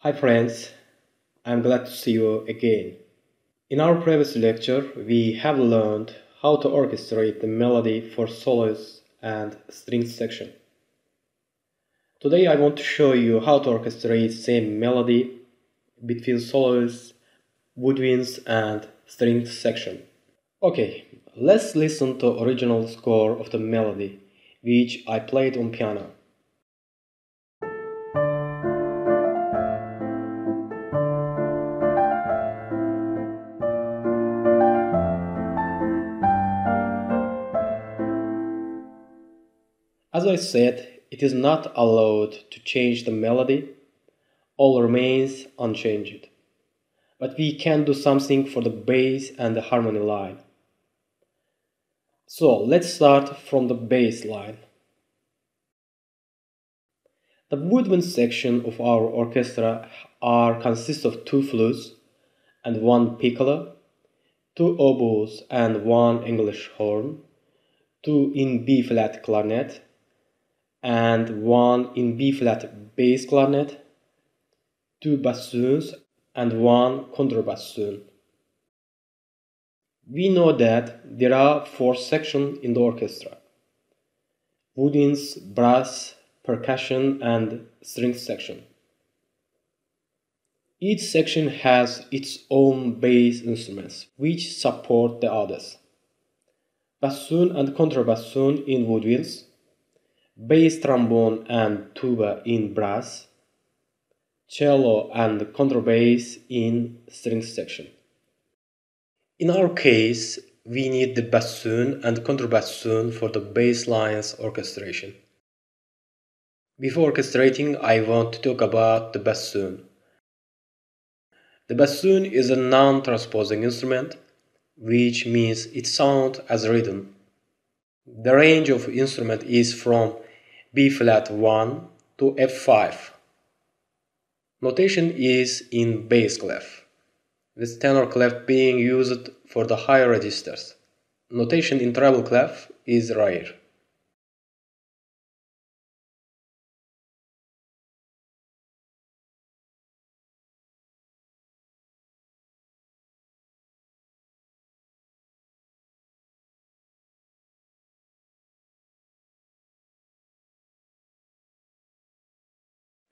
Hi friends, I'm glad to see you again. In our previous lecture, we have learned how to orchestrate the melody for solos and string section. Today I want to show you how to orchestrate same melody between solos, woodwinds and string section. Okay, let's listen to original score of the melody, which I played on piano. As I said, it is not allowed to change the melody, all remains unchanged. But we can do something for the bass and the harmony line. So let's start from the bass line. The woodwind section of our orchestra consists of 2 flutes and 1 piccolo, 2 oboes and 1 English horn, 2 in B-flat clarinet, and 1 in B-flat bass clarinet, 2 bassoons and 1 contrabassoon. We know that there are 4 sections in the orchestra: woodwinds, brass, percussion and string section. Each section has its own bass instruments, which support the others: bassoon and contrabassoon in woodwinds, bass trombone and tuba in brass, cello and contrabass in string section. In our case, we need the bassoon and contrabassoon for the bass line's orchestration. Before orchestrating, I want to talk about the bassoon. The bassoon is a non-transposing instrument, which means it sounds as rhythm. The range of instrument is from B-flat 1 to F5. Notation is in bass clef, with tenor clef being used for the higher registers. Notation in treble clef is rare.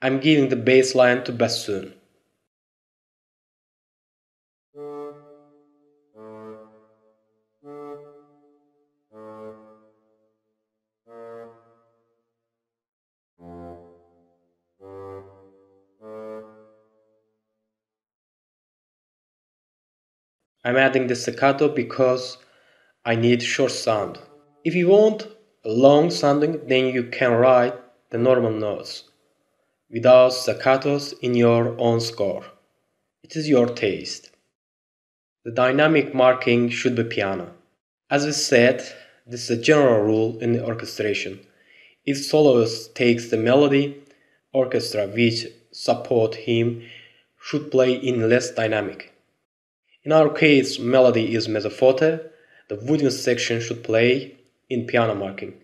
I'm giving the bass line to bassoon. I'm adding the staccato because I need short sound. If you want a long sounding, then you can write the normal notes without staccatos in your own score. It is your taste. The dynamic marking should be piano. As we said, this is a general rule in orchestration. If soloist takes the melody, orchestra which support him should play in less dynamic. In our case, melody is mezzo forte, the woodwind section should play in piano marking.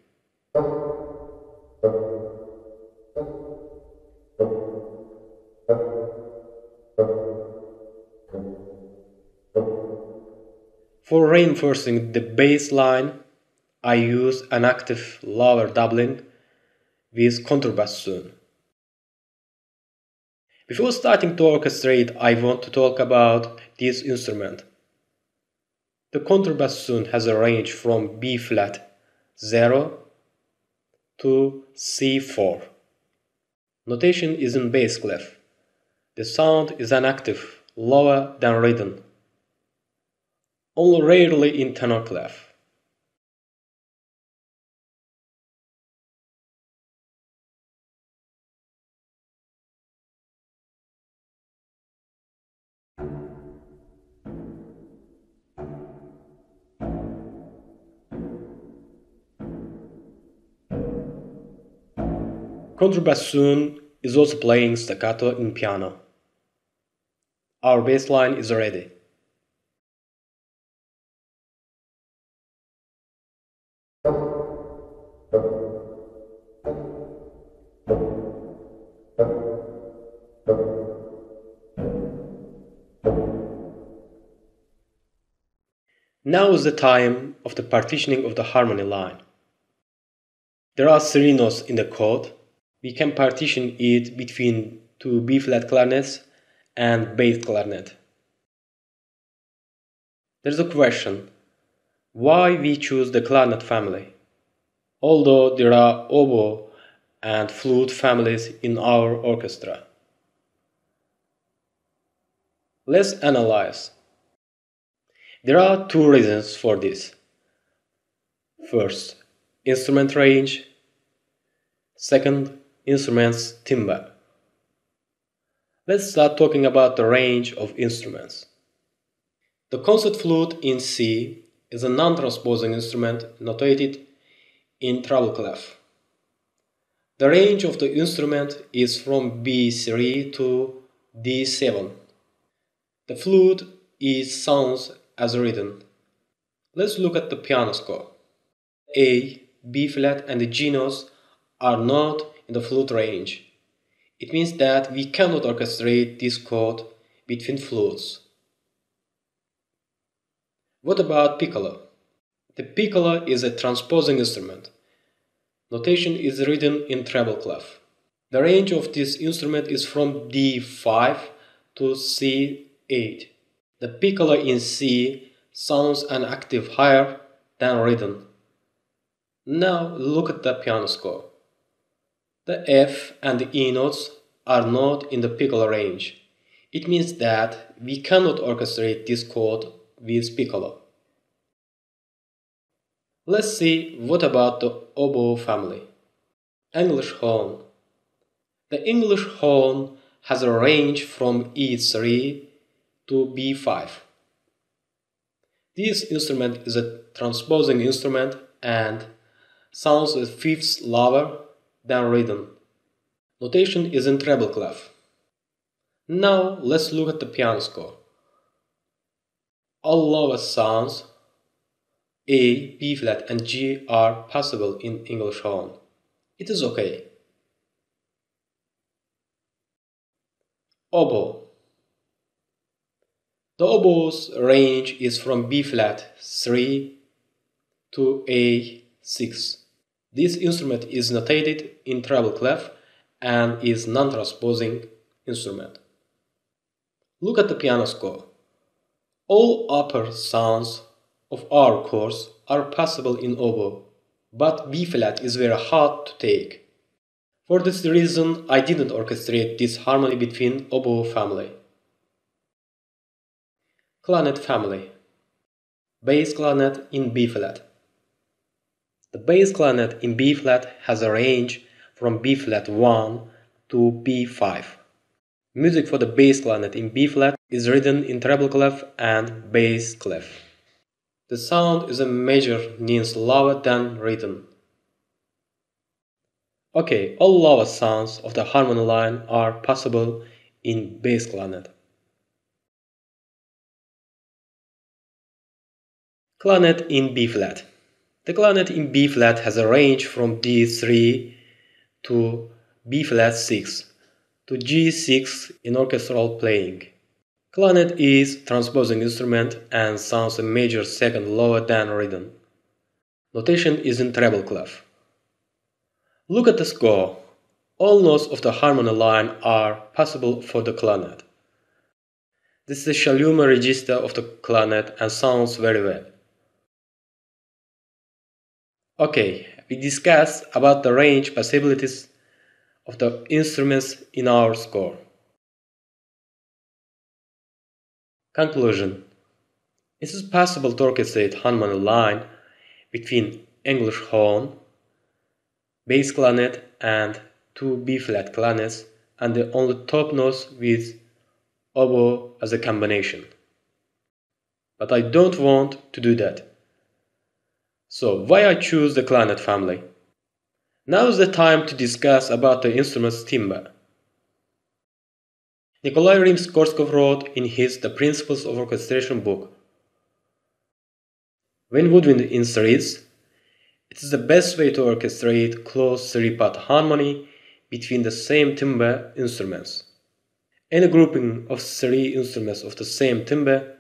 For reinforcing the bass line, I use an active lower doubling with contrabassoon. Before starting to orchestrate, I want to talk about this instrument. The contrabassoon has a range from B-flat 0 to C4. Notation is in bass clef. The sound is an octave lower than rhythm, only rarely in tenor clef. Contrabassoon is also playing staccato in piano. Our bass line is ready. Now is the time of the partitioning of the harmony line. There are 3 notes in the chord. We can partition it between 2 B-flat clarinets and bass clarinet. There's a question, why we choose the clarinet family? Although there are oboe and flute families in our orchestra. Let's analyze. There are 2 reasons for this. First, instrument range. Second, instruments timbre. Let's start talking about the range of instruments. The concert flute in C is a non-transposing instrument notated in treble clef. The range of the instrument is from B3 to D7. The flute sounds as written. Let's look at the piano score. A, B flat and the G notes are not in the flute range. It means that we cannot orchestrate this chord between flutes. What about piccolo? The piccolo is a transposing instrument. Notation is written in treble clef. The range of this instrument is from D5 to C8. The piccolo in C sounds an octave higher than written. Now look at the piano score. The F and the E notes are not in the piccolo range. It means that we cannot orchestrate this chord with piccolo. Let's see what about the oboe family. English horn. The English horn has a range from E3 to B5. This instrument is a transposing instrument and sounds a fifth lower than written. Notation is in treble clef. Now let's look at the piano score. All lower sounds A, B flat and G are possible in English horn. It is okay. Oboe. The oboe's range is from B flat 3 to A6. This instrument is notated in treble clef and is non-transposing instrument. Look at the piano score. All upper sounds of our chords are possible in oboe, but B flat is very hard to take. For this reason, I didn't orchestrate this harmony between oboe family. Clarinet family. Bass clarinet in B flat. The bass clarinet in B flat has a range from B flat 1 to B5. Music for the bass clarinet in B flat is written in treble clef and bass clef. The sound is a major nines lower than written. Okay, all lower sounds of the harmony line are possible in bass clarinet. Clarinet in B flat. The clarinet in B flat has a range from D3 to B flat 6 to G6 in orchestral playing. Clarinet is transposing instrument and sounds a major second lower than written. Notation is in treble clef. Look at the score. All notes of the harmony line are possible for the clarinet. This is the Shalumer register of the clarinet and sounds very well. Okay, we discussed about the range possibilities of the instruments in our score. Conclusion. It is possible to orchestrate harmony line between English horn, bass clarinet and 2 B-flat clarinets and the only top notes with oboe as a combination. But I don't want to do that. So why I choose the clarinet family? Now is the time to discuss about the instrument's timbre. Nikolai Rimsky-Korsakoff wrote in his The Principles of Orchestration book, when woodwind in threes, it is the best way to orchestrate close three-part harmony between the same timbre instruments. Any grouping of 3 instruments of the same timbre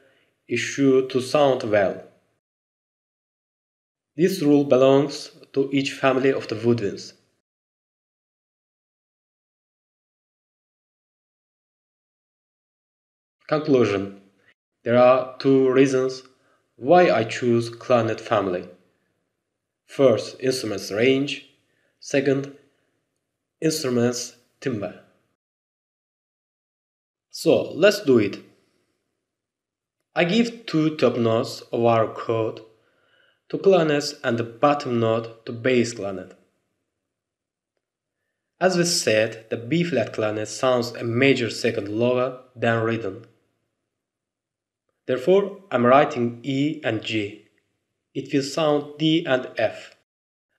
is sure to sound well. This rule belongs to each family of the woodwinds. Conclusion. There are two reasons why I choose clarinet family. First, instruments range. Second, instruments timbre. So, let's do it. I give two top notes of our chord to clarinets and the bottom note to bass clarinet. As we said, the B-flat clarinet sounds a major second lower than rhythm. Therefore, I'm writing E and G. It will sound D and F.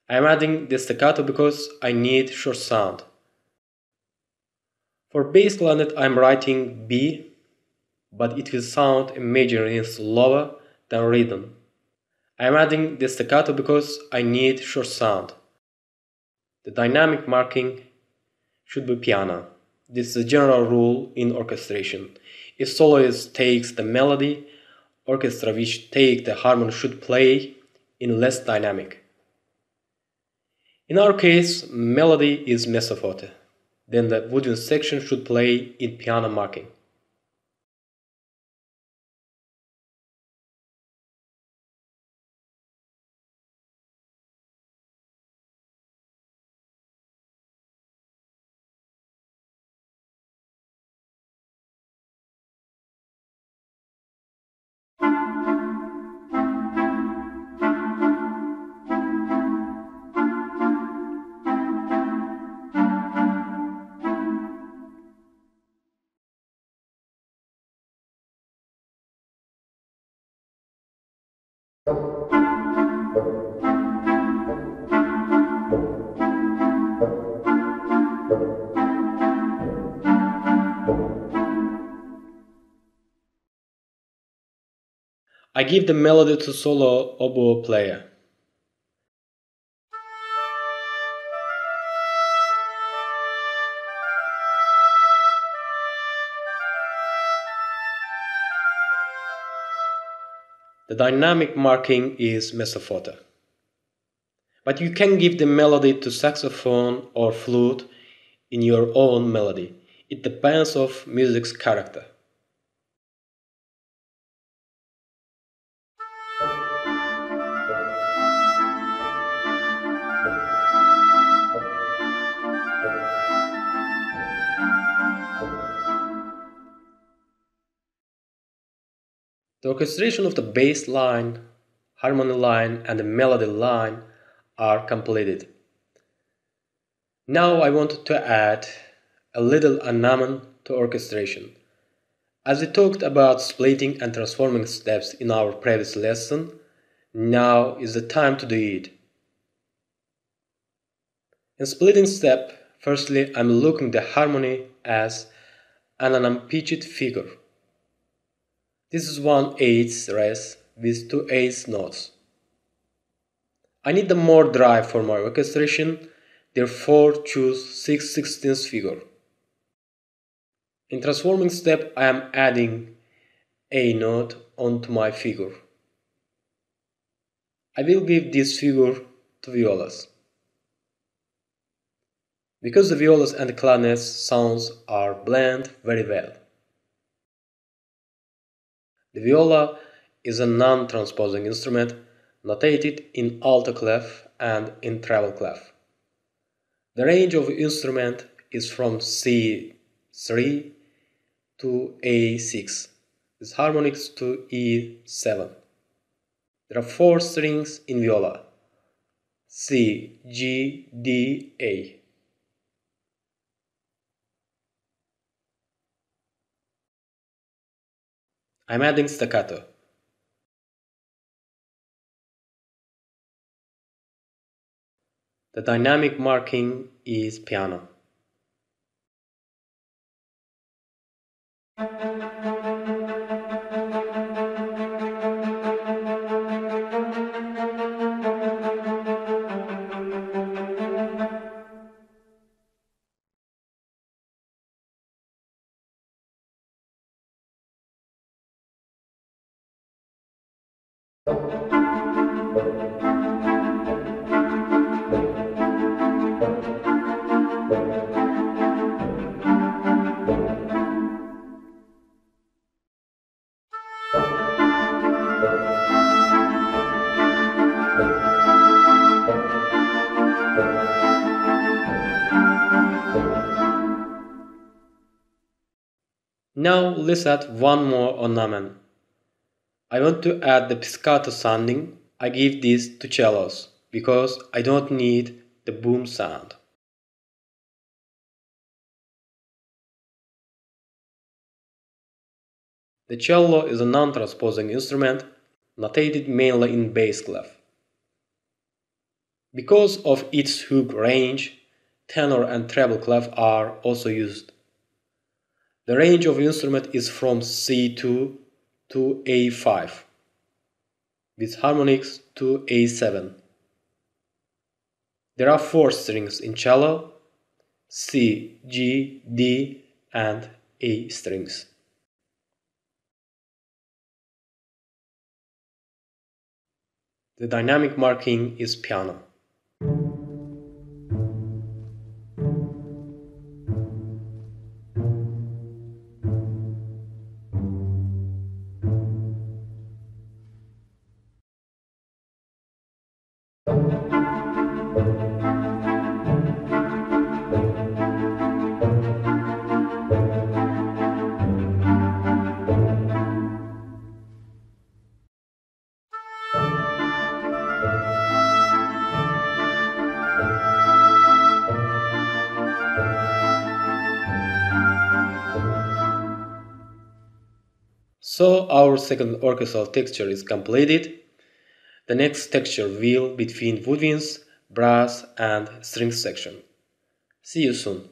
I'm adding the staccato because I need short sound. For bass clarinet, I'm writing B, but it will sound a major inch lower than rhythm. I'm adding the staccato because I need short sound. The dynamic marking should be piano. This is a general rule in orchestration. If soloist takes the melody, orchestra which take the harmony should play in less dynamic. In our case, melody is mezzo forte. Then the woodwind section should play in piano marking. I give the melody to solo oboe player. The dynamic marking is mezzo forte. But you can give the melody to saxophone or flute in your own melody. It depends on music's character. The orchestration of the bass line, harmony line, and the melody line are completed. Now I want to add a little annament to orchestration. As we talked about splitting and transforming steps in our previous lesson, now is the time to do it. In splitting step, firstly I'm looking the harmony as an unpitched figure. This is 1/8 res with 2/8 notes. I need the more drive for my orchestration, therefore choose 6/16 figure. In transforming step I am adding a note onto my figure. I will give this figure to violas. Because the violas and the clarinets sounds are blend very well. The viola is a non-transposing instrument notated in alto clef and in treble clef. The range of the instrument is from C3 to A6, with harmonics to E7. There are 4 strings in viola: C, G, D, A. I'm adding staccato. The dynamic marking is piano. Now let's add one more ornament. I want to add the pizzicato sounding. I give this to cellos because I don't need the boom sound. The cello is a non-transposing instrument, notated mainly in bass clef. Because of its hook range, tenor and treble clef are also used. The range of instrument is from C2 to A5, with harmonics to A7. There are 4 strings in cello: C, G, D, and A strings. The dynamic marking is piano. So our second orchestral texture is completed. The next texture will between woodwinds, brass and strings section. See you soon.